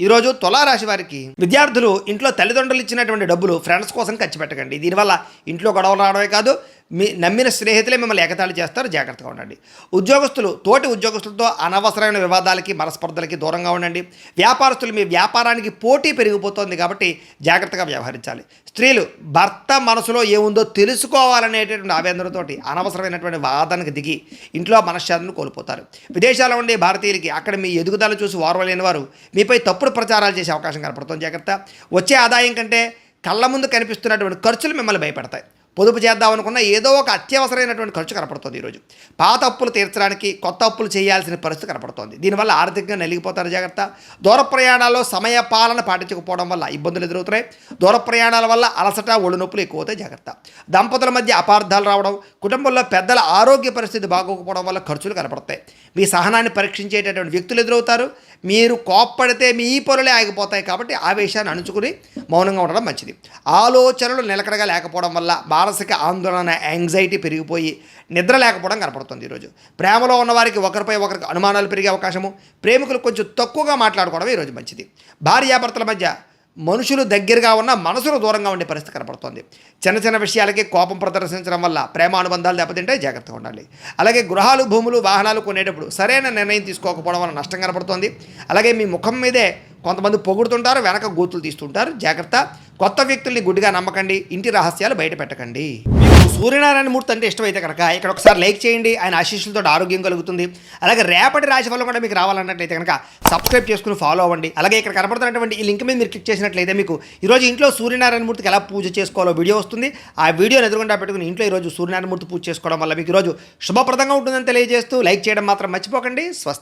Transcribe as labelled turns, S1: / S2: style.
S1: ఈరోజు తులారాశి వారికి విద్యార్థులు ఇంట్లో తల్లిదండ్రులు ఇచ్చినటువంటి డబ్బులు ఫ్రెండ్స్ కోసం ఖర్చు పెట్టకండి. దీనివల్ల ఇంట్లో గొడవలు రావడమే కాదు, మీ నమ్మిన స్నేహితులే మిమ్మల్ని ఎగతాళి చేస్తారు. జాగ్రత్తగా ఉండండి. ఉద్యోగస్తులు తోటి ఉద్యోగస్తులతో అనవసరమైన వివాదాలకి మనస్పర్ధలకి దూరంగా ఉండండి. వ్యాపారస్తులు మీ వ్యాపారానికి పోటీ పెరిగిపోతుంది కాబట్టి జాగ్రత్తగా వ్యవహరించాలి. స్త్రీలు భర్త మనసులో ఏముందో తెలుసుకోవాలనేటటువంటి ఆవేదనతోటి అనవసరమైనటువంటి వాదనకు దిగి ఇంట్లో మనశ్శాంతిని కోల్పోతారు. విదేశాల్లో ఉండే భారతీయులకి అక్కడ మీ ఎదుగుదల చూసి ఓర్వలేని వారు మీపై తప్పుడు ప్రచారాలు చేసే అవకాశం కనపడుతుంది. జాగ్రత్త. వచ్చే ఆదాయం కంటే కళ్ళ ముందు కనిపిస్తున్నటువంటి ఖర్చులు మిమ్మల్ని భయపెడతాయి. పొదుపు చేద్దామనుకున్న ఏదో ఒక అత్యవసరమైనటువంటి ఖర్చు కనపడుతుంది. ఈరోజు పాత అప్పులు తీర్చడానికి కొత్త అప్పులు చేయాల్సిన పరిస్థితి కనపడుతోంది. దీనివల్ల ఆర్థికంగా నలిగిపోతారు. జాగ్రత్త. దూర ప్రయాణాల్లో సమయ పాలన పాటించకపోవడం వల్ల ఇబ్బందులు ఎదురవుతాయి. దూర ప్రయాణాల వల్ల అలసట ఒళ్ళు నొప్పులు ఎక్కువ అవుతాయి. జాగ్రత్త. దంపతుల మధ్య అపార్థాలు రావడం, కుటుంబంలో పెద్దల ఆరోగ్య పరిస్థితి బాగోకపోవడం వల్ల ఖర్చులు కనపడతాయి. మీ సహనాన్ని పరీక్షించేటటువంటి వ్యక్తులు ఎదురవుతారు. మీరు కోప్పడితే మీ పనులే ఆగిపోతాయి కాబట్టి ఆవేశాన్ని అణుచుకుని మౌనంగా ఉండడం మంచిది. ఆలోచనలు నిలకడగా లేకపోవడం వల్ల మానసిక ఆందోళన, యాంగ్జైటీ పెరిగిపోయి నిద్ర లేకపోవడం కనపడుతుంది. ఈరోజు ప్రేమలో ఉన్నవారికి ఒకరిపై ఒకరికి అనుమానాలు పెరిగే అవకాశము, ప్రేమికులు కొంచెం తక్కువగా మాట్లాడుకోవడం ఈరోజు మంచిది. భార్యాభర్తల మధ్య మనుషులు దగ్గరగా ఉన్న మనసులు దూరంగా ఉండే పరిస్థితి కనపడుతుంది. చిన్న చిన్న విషయాలకి కోపం ప్రదర్శించడం వల్ల ప్రేమ అనుబంధాలు దెబ్బతింటే జాగ్రత్తగా ఉండాలి. అలాగే గృహాలు, భూములు, వాహనాలు కొనేటప్పుడు సరైన నిర్ణయం తీసుకోకపోవడం వల్ల నష్టం కనపడుతుంది. అలాగే మీ ముఖం మీదే కొంతమంది పొగుడుతుంటారు, వెనక గోతులు తీస్తుంటారు. జాగ్రత్త. కొత్త వ్యక్తుల్ని గుడ్డిగా నమ్మకండి. ఇంటి రహస్యాలు బయట పెట్టకండి. మీకు సూర్యనారాయణ మూర్తి అంటే ఇష్టమైతే కనుక ఇక్కడ ఒకసారి లైక్ చేయండి. ఆయన ఆశీస్సులతో ఆరోగ్యం కలుగుతుంది. అలాగే రేపటి రాశి ఫలం కూడా మీకు రావాలన్నట్లయితే కనుక సబ్స్క్రైబ్ చేసుకుని ఫాలో అవ్వండి. అలాగే ఇక్కడ కనపడుతున్నటువంటి ఈ లింక్ మీద మీరు క్లిక్ చేసినట్లయితే మీకు ఈరోజు ఇంట్లో సూర్యనారాయణ మూర్తికి ఎలా పూజ చేసుకోవాలో వీడియో వస్తుంది. ఆ వీడియోని ఎదురుగుండా పెట్టుకుని ఇంట్లో ఈరోజు సూర్యనారాయణ మూర్తి పూజ చేసుకోవడం వల్ల మీకు ఈరోజు శుభప్రదంగా ఉంటుందని తెలియజేస్తూ లైక్ చేయడం మాత్రం మర్చిపోకండి. స్వస్తి.